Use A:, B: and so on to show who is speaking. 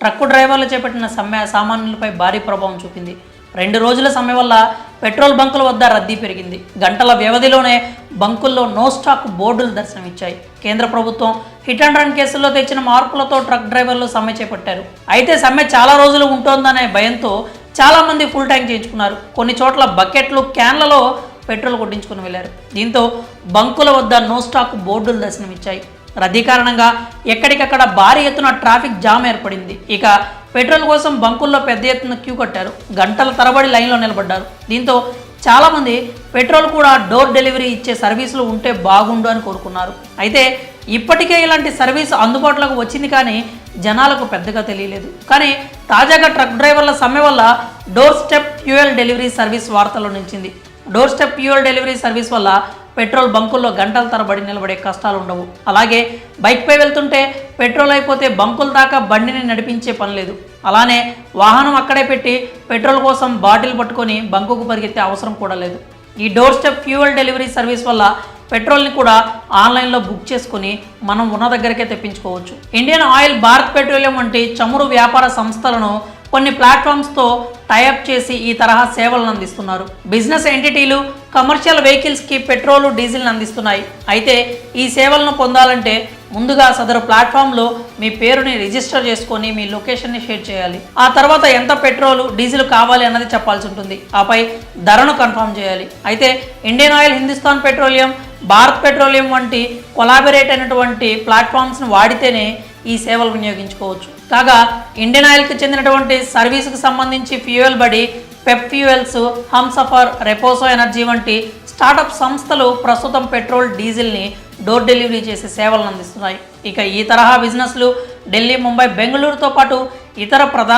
A: Truck డ్రైవర్లు చేపట్టిన సమ్మె సామాన్యులపై భారీ ప్రభావం చూపింది. 2 రోజుల సమ్మె వల్ల పెట్రోల్ బంకుల వద్ద రద్దీ పెరిగింది. గంటల వ్యవధిలోనే బంకుల్లో నో స్టాక్ బోర్డులు దర్శనమిచ్చాయి. కేంద్ర ప్రభుత్వం హిట్ అండ్ రన్ కేసుల్లో తెచ్చిన మార్పులతో ట్రక్ డ్రైవర్లు సమ్మె చేపట్టారు. అయితే సమ్మె చాలా రోజులు ఉంటోందనే భయంతో చాలామంది ఫుల్ ట్యాంక్ చేయించుకున్నారు. కొన్ని చోట్ల బకెట్లు, క్యాన్లలో పెట్రోల్ కొట్టించుకుని వెళ్లారు. దీంతో బంకుల వద్ద నో స్టాక్ బోర్డులు దర్శనమిచ్చాయి. రద్దీ కారణంగా ఎక్కడికక్కడ భారీ ఎత్తున ట్రాఫిక్ జామ్ ఏర్పడింది. ఇక పెట్రోల్ కోసం బంకుల్లో పెద్ద ఎత్తున క్యూ కట్టారు. గంటల తరబడి లైన్లో నిలబడ్డారు. దీంతో చాలామంది పెట్రోల్ కూడా డోర్ డెలివరీ ఇచ్చే సర్వీసులు ఉంటే బాగుండు అని కోరుకున్నారు. అయితే ఇప్పటికే ఇలాంటి సర్వీస్ అందుబాటులోకి వచ్చింది, కానీ జనాలకు పెద్దగా తెలియలేదు. కానీ తాజాగా ట్రక్ డ్రైవర్ల సమ్మె వల్ల door step fuel delivery service వార్తల్లో నిలిచింది. Door step fuel delivery service వల్ల పెట్రోల్ బంకుల్లో గంటల తరబడి నిలబడే కష్టాలు ఉండవు. అలాగే బైక్పై వెళ్తుంటే పెట్రోల్ అయిపోతే బంకుల దాకా బండిని నడిపించే పని లేదు. అలానే వాహనం అక్కడే పెట్టి పెట్రోల్ కోసం బాటిల్ పట్టుకొని బంకుకు పరిగెత్తే అవసరం కూడా లేదు. ఈ door step fuel delivery service వల్ల పెట్రోల్ని కూడా ఆన్లైన్లో బుక్ చేసుకుని మనం ఉన్న దగ్గరికే తెప్పించుకోవచ్చు. ఇండియన్ ఆయిల్, భారత్ పెట్రోలియం వంటి చమురు వ్యాపార సంస్థలను కొన్ని ప్లాట్ఫామ్స్తో టైఅప్ చేసి ఈ తరహా సేవలను అందిస్తున్నారు. బిజినెస్ ఎంటిటీలు కమర్షియల్ వెహికల్స్కి పెట్రోలు, డీజిల్ని అందిస్తున్నాయి. అయితే ఈ సేవలను పొందాలంటే ముందుగా సదరు ప్లాట్ఫామ్లో మీ పేరుని రిజిస్టర్ చేసుకొని మీ లొకేషన్ని షేర్ చేయాలి. ఆ తర్వాత ఎంత పెట్రోలు, డీజిల్ కావాలి అన్నది చెప్పాల్సి ఉంటుంది. ఆపై ధరను కన్ఫర్మ్ చేయాలి. అయితే Indian oil, Hindustan petroleum, Bharat petroleum వంటి కొలాబరేట్ అయినటువంటి ప్లాట్ఫామ్స్ని వాడితేనే ఈ సేవలు వినియోగించుకోవచ్చు. కాగా ఇండియన్ ఆయిల్కి చెందినటువంటి సర్వీసుకు సంబంధించి ఫ్యూయల్ బడి, పెప్ ఫ్యూయల్స్, హంసఫర్, రెపోసో ఎనర్జీ వంటి స్టార్టప్ సంస్థలు ప్రస్తుతం పెట్రోల్, డీజిల్ని డోర్ డెలివరీ చేసే సేవలను అందిస్తున్నాయి. ఇక ఈ తరహా బిజినెస్లు ఢిల్లీ, ముంబై, బెంగళూరుతో పాటు ఇతర ప్రధాన